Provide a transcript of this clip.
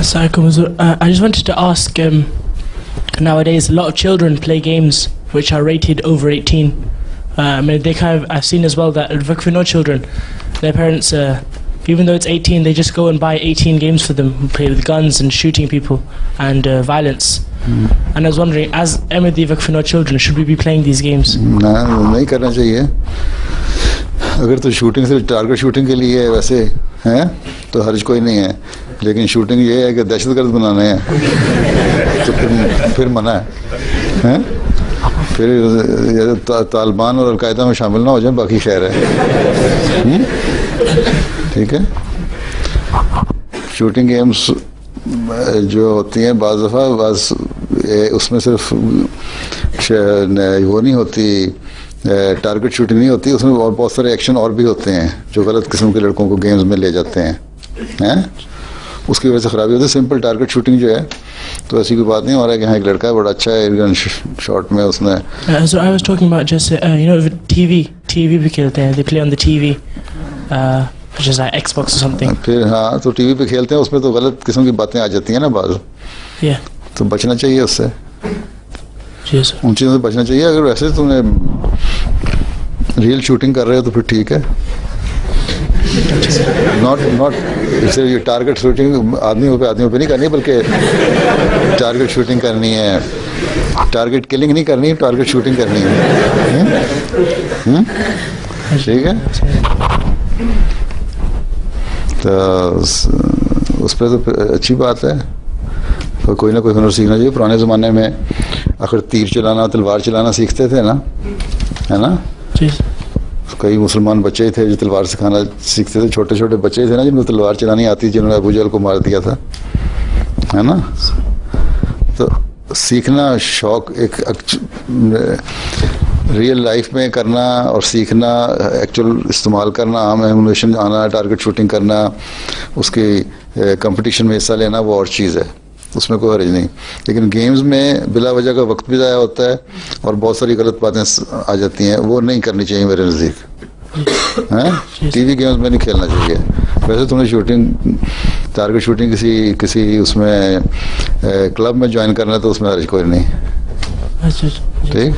I just wanted to ask, nowadays a lot of children play games which are rated over 18. I mean, I've seen as well that for no children, their parents, even though it's 18, they just go and buy 18 games for them, play with guns and shooting people and violence. And I was wondering, as Ahmadi for no children, should we be playing these games? नहीं करना चाहिए. अगर तो shooting से target shooting के लिए वैसे हैं तो हर्ज कोई नहीं है, लेकिन शूटिंग ये है कि दहशतगर्द बनाने हैं तो फिर मना है. फिर तालिबान और अलकायदा में शामिल ना हो जाए, बाकी खैर है. ठीक है. शूटिंग गेम्स जो होती हैं बाज़ दफ़ा बस उसमें सिर्फ वो नहीं होती, टारगेट शूटिंग नहीं होती, उसमें और बहुत सारे एक्शन और भी होते हैं जो गलत किस्म के लड़कों को गेम्स में ले जाते हैं उसकी वजह से ख़राबी होती है. सिंपल टारगेट शूटिंग जो है तो ऐसी कोई बात नहीं हो रहा है कि हाँ एक लड़का है बड़ा अच्छा है एयरगन शॉट में उसने. So I was talking about just TV भी खेलते हैं, they play on the TV which is like Xbox or something. फिर हाँ तो टीवी पे खेलते हैं, उसमें तो गलत किस्म की बातें आ जाती हैं ना बाज़. तो बचना चाहिए उससे, उन चीज़ों से बचना चाहिए. अगर वैसे तुमने रियल शूटिंग कर रहे हो तो फिर ठीक है. नॉट ये टारगेट शूटिंग आदमियों पे नहीं करनी, बल्कि टारगेट शूटिंग करनी है, टारगेट किलिंग नहीं करनी, टारगेट शूटिंग करनी है. ठीक है. तो उस पर तो अच्छी बात है, तो कोई ना कोई हुनर सीखना चाहिए. पुराने ज़माने में आखिर तीर चलाना तलवार चलाना सीखते थे ना, है ना. कई मुसलमान बच्चे थे जो तलवार सिखाना सीखते थे, छोटे छोटे बच्चे थे ना जिनको तलवार चलानी आती, जिन्होंने अबू जहल को मार दिया था, है ना. तो सीखना शौक एक रियल लाइफ में करना और सीखना, एक्चुअल इस्तेमाल करना, आम एमुनेशन आना, टारगेट शूटिंग करना, उसकी कंपटीशन में हिस्सा लेना, वो और चीज़ है, उसमें कोई हर्ज नहीं. लेकिन गेम्स में बिला वजह का वक्त भी ज़ाया होता है और बहुत सारी गलत बातें आ जाती हैं, वो नहीं करनी चाहिए मेरे नज़दीक. हैं टीवी गेम्स में नहीं खेलना चाहिए. वैसे तुमने शूटिंग टारगेट शूटिंग किसी उसमें क्लब में ज्वाइन करना है तो उसमें हर्ज कोई नहीं. ठीक.